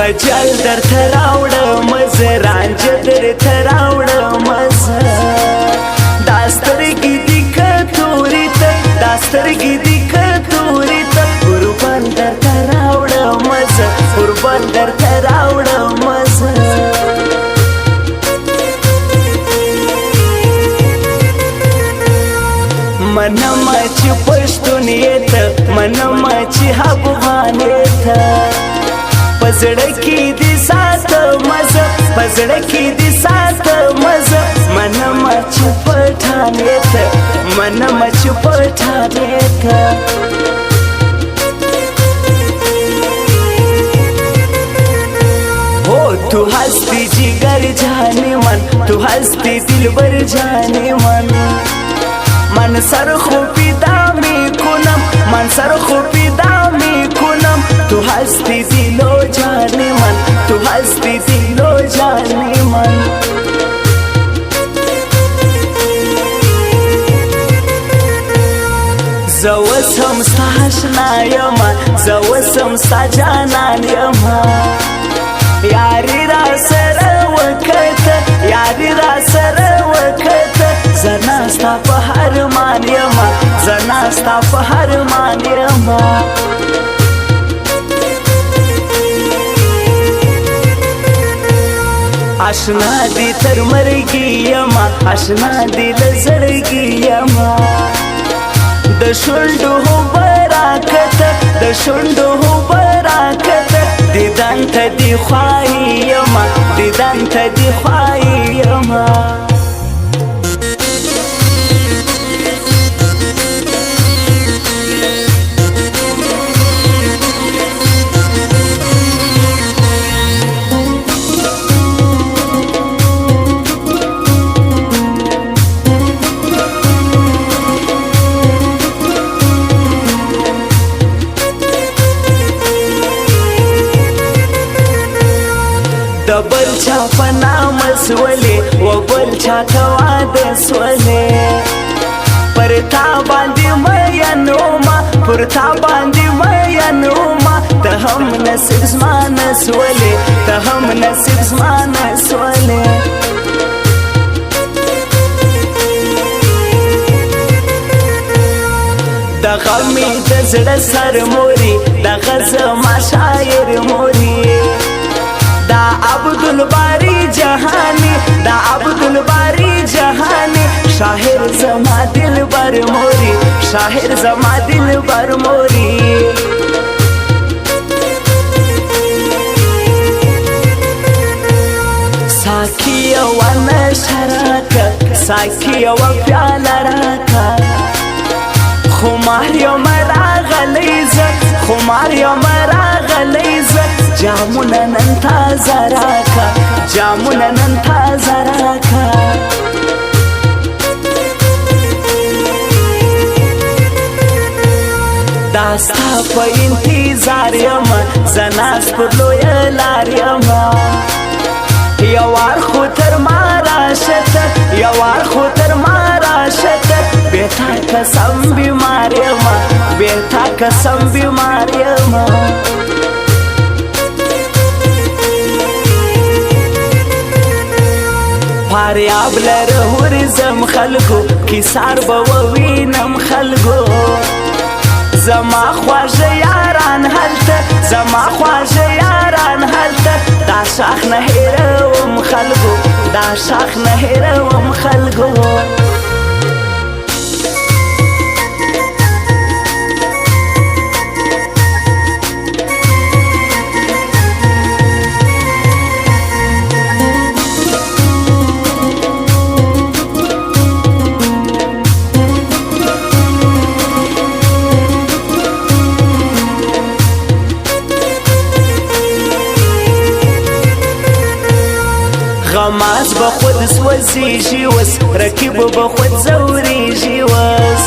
خجل در تراوړم زه رانجه در تراوړم زه دا سترګې دي که تورې ته دا سترګې دي که تورې ته قربان در تراوړم زه قربان در تراوړم زه منم چې پښتون یې ته منم چې افغان یې ته په زړه کې دې ساتم زه په زړه کې دې ساتم زه منم چې پټان یې ته منم چې پټان یې ته تو هستی جگر جانی من تو هستی دلبر جانی من سر خو پیدا می کنم من سر خو پیدا می کنم تو هستی دلو جانی من تو هستی دلو جانی من زه اوس هم ستا اشنا یمه زه اوس هم ستا جانان یمه یاری را سره وکړه یاری را سره وکړه زه ناستا په هر مان یمه زه ناستا په هر مان یمه اشنا دې تر مرګي یمه اشنا دې له زړګي یمه د شونډو برکته د شونډو برکته دیدن ته دی خواهی یمه دیدن ته دی خواهی یمه د بل چا په نام سولې و بل چا ته واده سولې پر تا باندې مینو ما پر تا باندې مینو ما ته هم نصیب زما نه سولې ته هم نصیب زما نه سولې د غمې د زړه سر موري دغه زما شاعر موري دا عبدالباری جهانی دا عبدالباری جهانی شاعر زما دلبر موری شاعر زما دلبر موری ساکی و نشراکا ساکی و پیالا راکا خمار یو مراغلیزا خمار یو مراغلیزا جامونا نن تازه راکا جامونا نن تازه راکا داستا په انتظار یمه زه ناست پر لویه لار یمه یو وار خو تر ما راشته یو وار خو تر ما راشته بېتا قسم بیمار یمه بېتا قسم بیمار یمه فاریاب لره ورځم خلکو کیسار به ووینم خلکو زما خواږه یاران هلته زما خواږه یاران هلته دا شاخ نه هېروم خلکو دا شاخ نه هېروم خلکو غماز به خود سوزیږي وس رکیب به خود زوریږي وس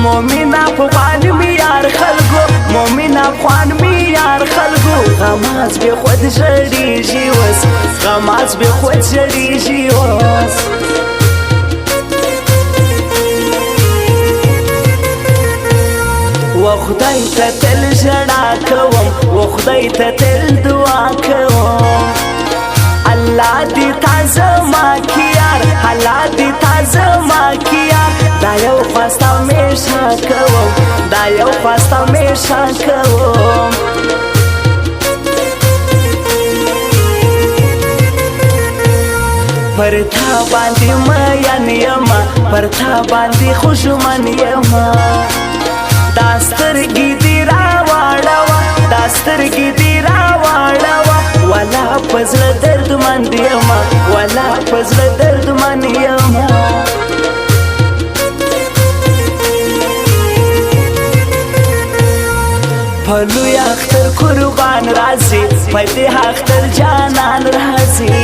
مومن افغان می یار خلکو مومن افغان می یار خلکو غماز به خود ژړیږي وس غماز به خود ژړیږي وس و خدای ته تل ژړا کوم و خدای ته تل دعا حالات دي تازه ماکیار حالات دي تازه ماکیار دا یو خواستا میشا کوم دا یو خواستا میشا کوم پر تا باندې مین یما پر تا باندې خوشمن یما دا سترګې دې راواړوه دا سترګې دې راواړوه ولا په زړه دردمند یما ولا په زړه دردمند یما په لوی اختر قربان راځي په دې اختر جانان راځي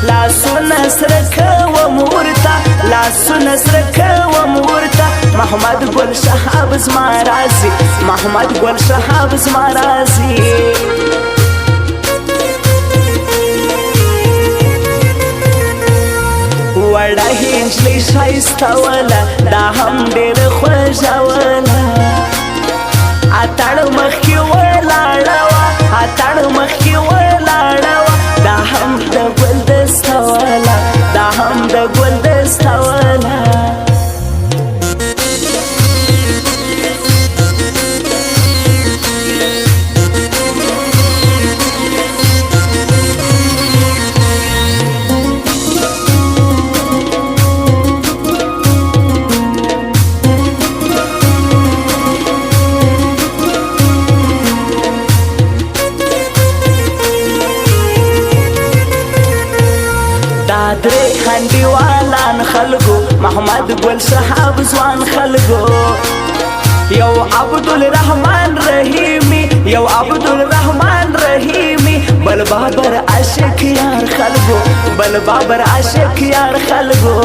لاسونه سره کوم ورته لاسونه سره کوم ورته محمد ګل شهاب زما راځي محمد ګل شهاب زما راځي وړه هنجلۍ ښایسته وله دا هم ډېره خوږه وله اتڼ مخکې ولاړه وه اتڼ مخکې ولاړه وه دا هم د ګل دسته وله دا هم د ګل دسته وله درې انډیوالان خلکو محمد ګل شهاب ځوان خلکو یو عبدالرحمن رحیمی یو عبدالرحمن رحیمی بل بابر عاشق یار خلکو بل بابر عاشق یار خلکو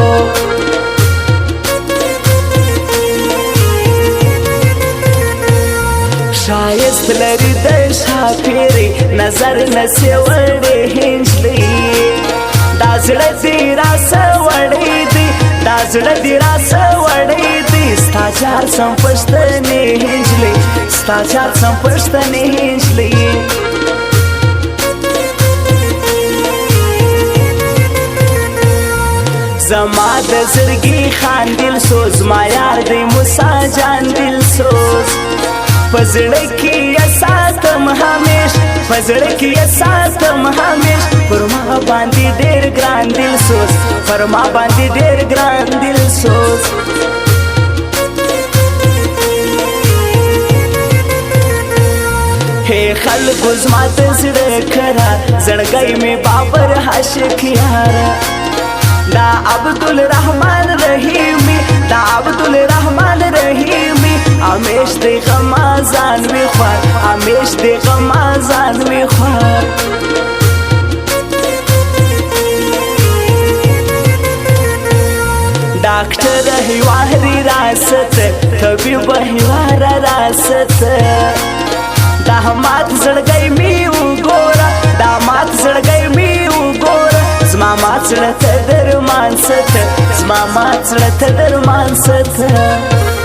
شایست لري د شاپیري نظر نسی وړې هنجلۍ دا زړه دې راسه وړې دي دا زړه دې راسه وړې دي ستا چار سم پښتنې هنجلۍ ستا چار سم پښتنې هنجلۍ زما د زړګي خاندل سوز ما یار دې موسی جان دل سوز په زړه کې یې ساتم همیش په زړه کې یې ساتم همیش پر ما باندې ډېر ګران دل سوز پر ما باندې ډېر ګران دل سوز هی خلکو زما د زړه قرار زړګی مې بابر عاشق یاره دا عبدالرحمن رحیمی دا عبدالرحمن رحیمی همیش دی غمازان وی خوار همیش دی غمازان وی خوار ډاکټر هیواری راست طبیب هیوار راست دا مات زړګی می وګوره دا مات زړګی می وګوره زما مات زړه ته درمان ست زما مات زړه ته درمان ست